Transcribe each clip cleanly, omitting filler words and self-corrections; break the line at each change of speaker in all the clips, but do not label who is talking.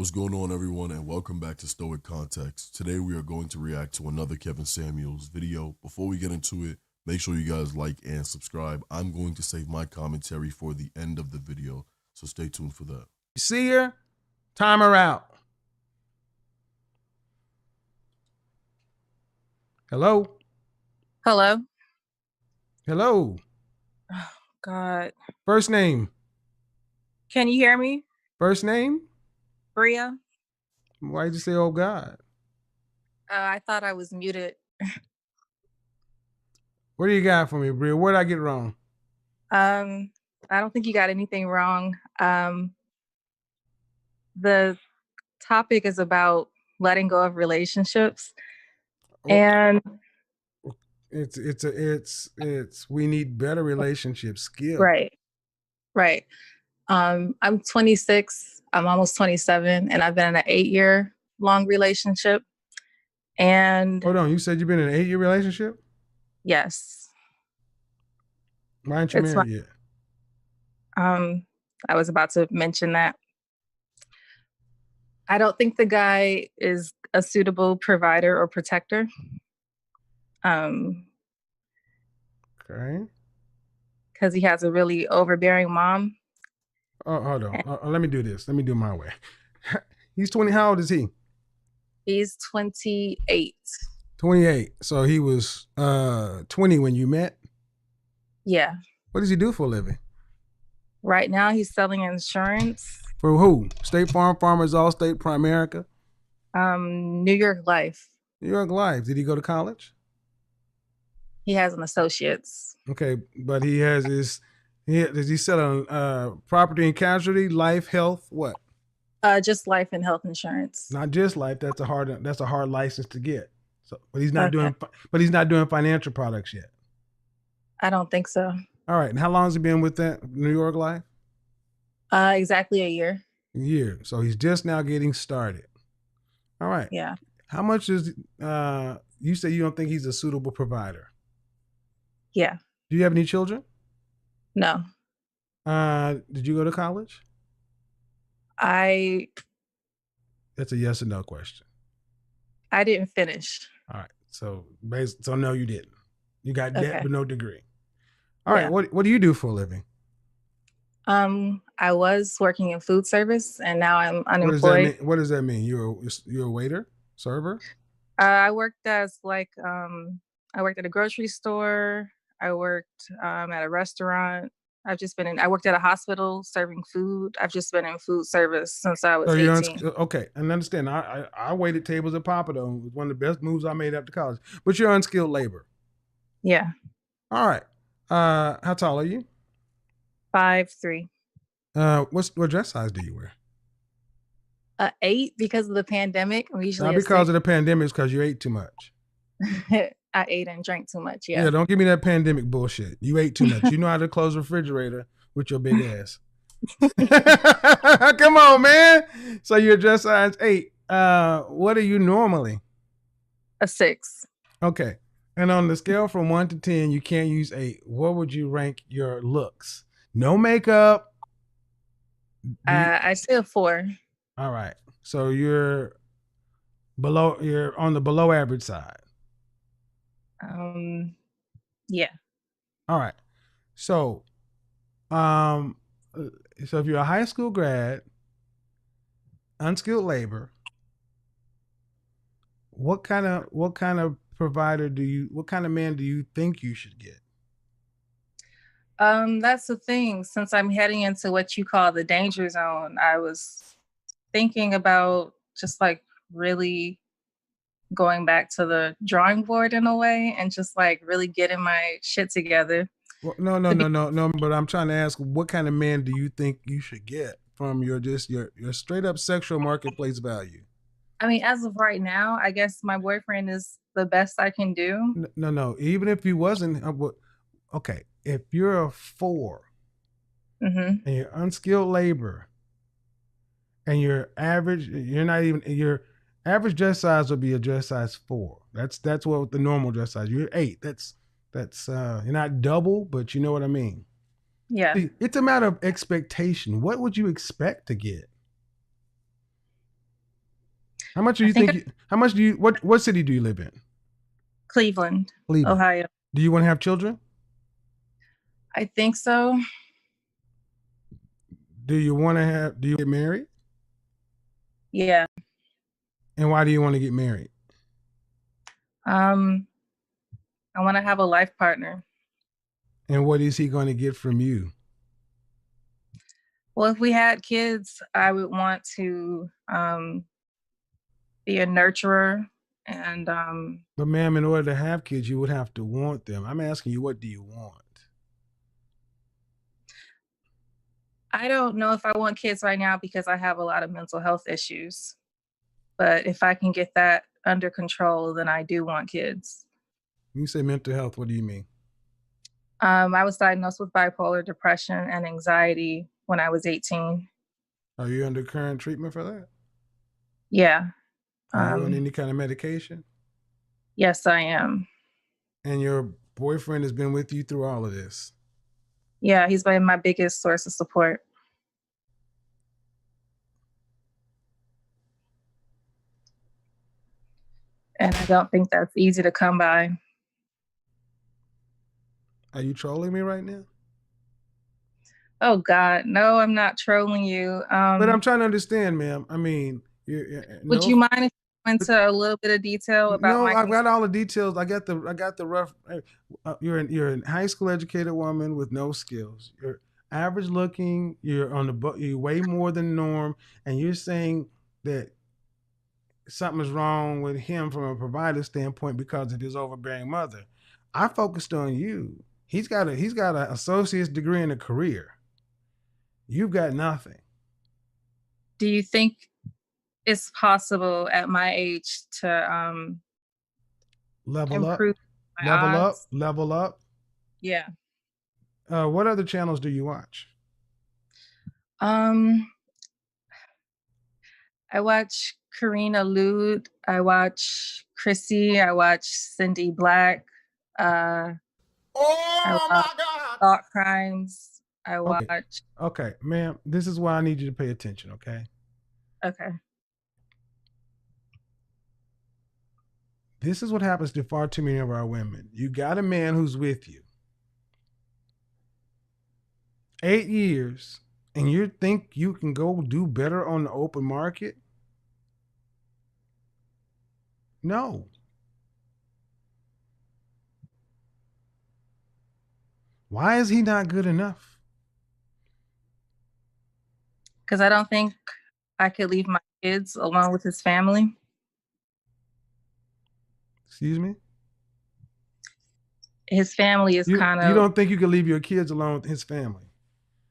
What's going on, everyone, and welcome back to Stoic Context. Today we are going to react to another Kevin Samuels video. Before we get into it, make sure you guys like and subscribe. I'm going to save my commentary for the end of the video, so stay tuned for that.
See her, time her out. Hello?
Hello?
Hello.
Oh, God.
First name.
Can you hear me?
First name?
Bria?
Why'd you say, oh, God?
I thought I was muted.
What do you got for me, Bria? What'd I get wrong?
I don't think you got anything wrong. The topic is about letting go of relationships. And
it's we need better relationship skills.
Right. I'm 26. I'm almost 27, and I've been in an 8-year long relationship. And
hold on, you said you've been in an 8-year relationship?
Yes.
Why aren't you married yet?
I was about to mention that. I don't think the guy is a suitable provider or protector.
Okay.
Because he has a really overbearing mom.
Oh, hold on. Let me do this. Let me do it my way. He's 20. How old is he?
He's 28.
28. So he was 20 when you met?
Yeah.
What does he do for a living?
Right now he's selling insurance.
For who? State Farm, Farmers, Allstate, Primerica?
New York Life.
New York Life. Did he go to college?
He has an associate's.
Okay, but he has his, does he sell property and casualty, life, health, what?
Just life and health insurance.
Not just life. That's a hard license to get. So, but he's not doing financial products yet.
I don't think so.
All right. And how long has he been with that New York Life?
Exactly a year.
A year. So he's just now getting started. All right.
Yeah.
How much is, you say you don't think he's a suitable provider?
Yeah.
Do you have any children?
No.
Did you go to college? That's a yes or no question.
I didn't finish.
All right. So no, you didn't. You got debt but no degree. All right. What do you do for a living?
I was working in food service, and now I'm unemployed.
What does that mean? You're a waiter, server?
I worked as I worked at a grocery store. I worked at a restaurant. I worked at a hospital serving food. I've just been in food service since I was 18.
Okay, and understand, I waited tables at Papado. It was one of the best moves I made after college. But you're unskilled labor.
Yeah.
All right. How tall are you?
5'3".
What dress size do you wear?
8 because of the pandemic. I'm usually
not because of the pandemic, it's because you ate too much.
I ate and drank too much. Yeah.
Yeah, don't give me that pandemic bullshit. You ate too much. You know how to close the refrigerator with your big ass. Come on, man. So you're dress size 8. What are you normally?
A 6.
Okay. And on the scale from 1 to 10, you can't use 8. What would you rank your looks? No makeup.
I say a 4.
All right. So you're on the below average side.
Yeah.
All right. So, so if you're a high school grad, unskilled labor, what kind of provider what kind of man do you think you should get?
That's the thing. Since I'm heading into what you call the danger zone, I was thinking about just like really going back to the drawing board in a way and just like really getting my shit together.
Well, no. But I'm trying to ask, what kind of man do you think you should get from your straight up sexual marketplace value?
I mean, as of right now, I guess my boyfriend is the best I can do.
No. Even if he wasn't, okay. If you're a 4 and you're unskilled labor and your average dress size would be a dress size 4. That's what the normal dress size. You're 8. That's you're not double, but you know what I mean.
Yeah.
See, it's a matter of expectation. What would you expect to get? How much do
I
you
think
think? How much do you? What city do you live in?
Cleveland,
Cleveland.
Ohio.
Do you want to have children?
I think so.
Do you want to have? Do you get married?
Yeah.
And why do you want to get married?
I want to have a life partner.
And what is he going to get from you?
Well, if we had kids, I would want to be a nurturer and
But ma'am, in order to have kids, you would have to want them. I'm asking you, what do you want?
I don't know if I want kids right now because I have a lot of mental health issues. But if I can get that under control, then I do want kids.
When you say mental health, what do you mean?
I was diagnosed with bipolar depression and anxiety when I was 18.
Are you under current treatment for that?
Yeah.
Are you on any kind of medication?
Yes, I am.
And your boyfriend has been with you through all of this?
Yeah, he's been my biggest source of support. And I don't think that's easy to come by.
Are you trolling me right now?
Oh God, no, I'm not trolling you.
But I'm trying to understand, ma'am. I mean,
would you mind if you went into a little bit of detail about
no, I've got all the details. I got the rough. You're a high school educated woman with no skills. You're average looking. You're on the you're way more than norm, and you're saying that something is wrong with him from a provider standpoint because of his overbearing mother. I focused on you. He's got an associate's degree and a career. You've got nothing.
Do you think it's possible at my age to
level
improve
up, level odds? Level up?
Yeah.
What other channels do you watch?
I watch Karina Lude. I watch Chrissy. I watch Cindy Black. I watch Thought Crimes. I watch.
Okay, ma'am, this is why I need you to pay attention, okay?
Okay.
This is what happens to far too many of our women. You got a man who's with you 8 years, and you think you can go do better on the open market? No. Why is he not good enough?
Because I don't think I could leave my kids alone with his family.
Excuse me?
His family is kind of...
You don't think you can leave your kids alone with his family?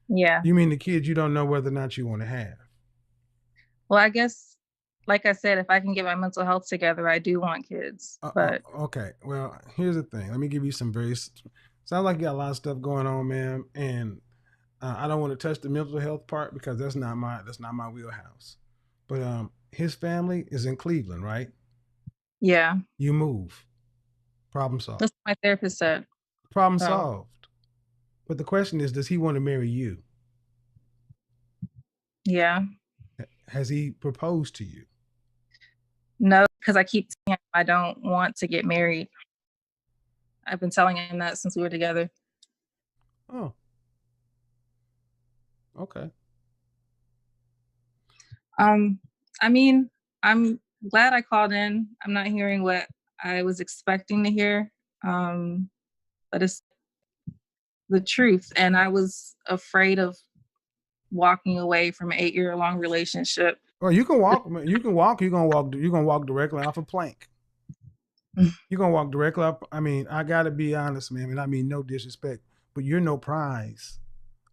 Yeah.
You mean the kids you don't know whether or not you want to have?
Well, I guess, like I said, if I can get my mental health together, I do want kids. But
okay. Well, here's the thing. Let me give you some sounds like you got a lot of stuff going on, ma'am. And I don't want to touch the mental health part because that's not my wheelhouse. But his family is in Cleveland, right?
Yeah.
You move. Problem solved.
That's what my therapist said.
Problem solved. But the question is, does he want to marry you?
Yeah.
Has he proposed to you?
No, because I keep telling him I don't want to get married. I've been telling him that since we were together.
Oh. Okay.
I mean, I'm glad I called in. I'm not hearing what I was expecting to hear. But it's the truth. And I was afraid of walking away from an 8-year-long relationship.
Well, you can walk. You're gonna walk directly off a plank. You're gonna walk directly up. I mean, I gotta be honest, man. And I mean, no disrespect, but you're no prize.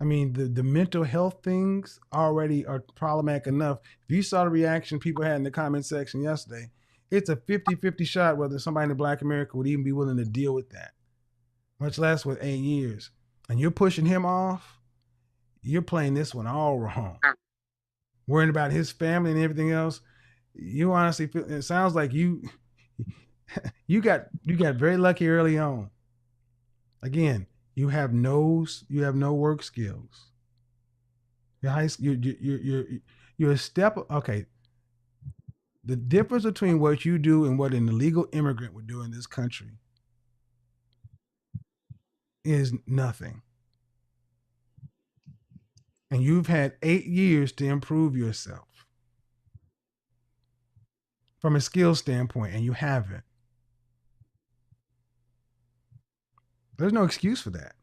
I mean, the mental health things already are problematic enough. If you saw the reaction people had in the comment section yesterday, it's a 50-50 shot whether somebody in Black America would even be willing to deal with that, much less with 8 years. And you're pushing him off. You're playing this one all wrong. Worrying about his family and everything else. You honestly feel, it sounds like you got very lucky early on. Again, you have no work skills. You're a step. Okay. The difference between what you do and what an illegal immigrant would do in this country is nothing. And you've had 8 years to improve yourself from a skill standpoint, and you haven't. There's no excuse for that.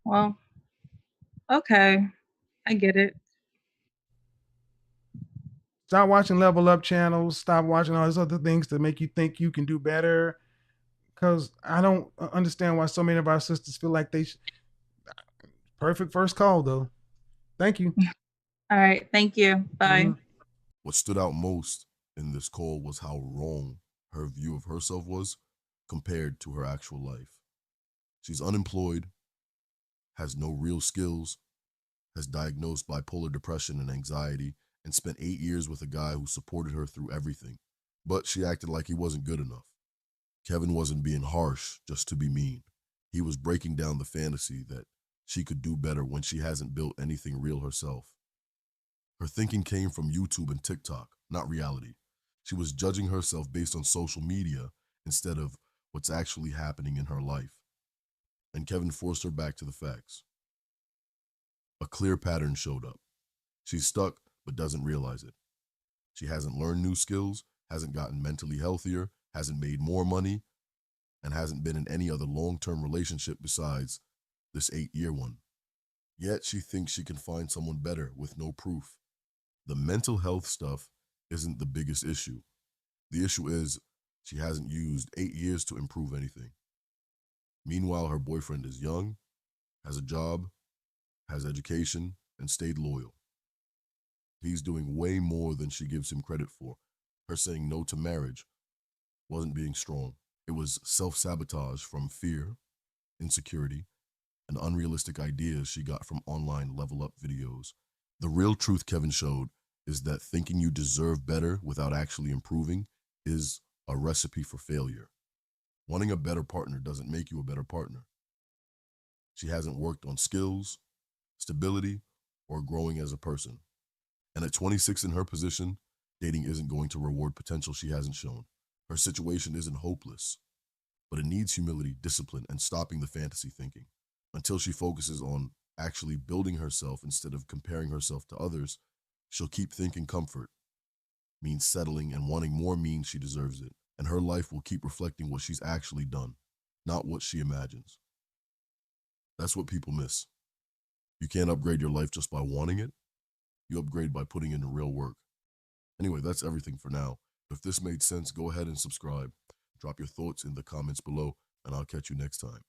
Well, okay. I get it.
Stop watching level up channels. Stop watching all these other things to make you think you can do better. Because I don't understand why so many of our sisters feel like they perfect first call, though. Thank you.
All right. Thank you. Bye.
Mhm.
What stood out most in this call was how wrong her view of herself was compared to her actual life. She's unemployed, has no real skills, has diagnosed bipolar depression and anxiety, and spent 8 years with a guy who supported her through everything. But she acted like he wasn't good enough. Kevin wasn't being harsh just to be mean. He was breaking down the fantasy that she could do better when she hasn't built anything real herself. Her thinking came from YouTube and TikTok, not reality. She was judging herself based on social media instead of what's actually happening in her life. And Kevin forced her back to the facts. A clear pattern showed up. She's stuck, but doesn't realize it. She hasn't learned new skills, hasn't gotten mentally healthier, hasn't made more money, and hasn't been in any other long-term relationship besides this 8-year one. Yet she thinks she can find someone better with no proof. The mental health stuff isn't the biggest issue. The issue is she hasn't used 8 years to improve anything. Meanwhile, her boyfriend is young, has a job, has education, and stayed loyal. He's doing way more than she gives him credit for. Her saying no to marriage wasn't being strong. It was self-sabotage from fear, insecurity, and unrealistic ideas she got from online level up videos. The real truth Kevin showed is that thinking you deserve better without actually improving is a recipe for failure. Wanting a better partner doesn't make you a better partner. She hasn't worked on skills, stability, or growing as a person. And at 26 in her position, dating isn't going to reward potential she hasn't shown. Her situation isn't hopeless, but it needs humility, discipline, and stopping the fantasy thinking. Until she focuses on actually building herself instead of comparing herself to others, she'll keep thinking comfort means settling, and wanting more means she deserves it. And her life will keep reflecting what she's actually done, not what she imagines. That's what people miss. You can't upgrade your life just by wanting it. You upgrade by putting in the real work. Anyway, that's everything for now. If this made sense, go ahead and subscribe. Drop your thoughts in the comments below, and I'll catch you next time.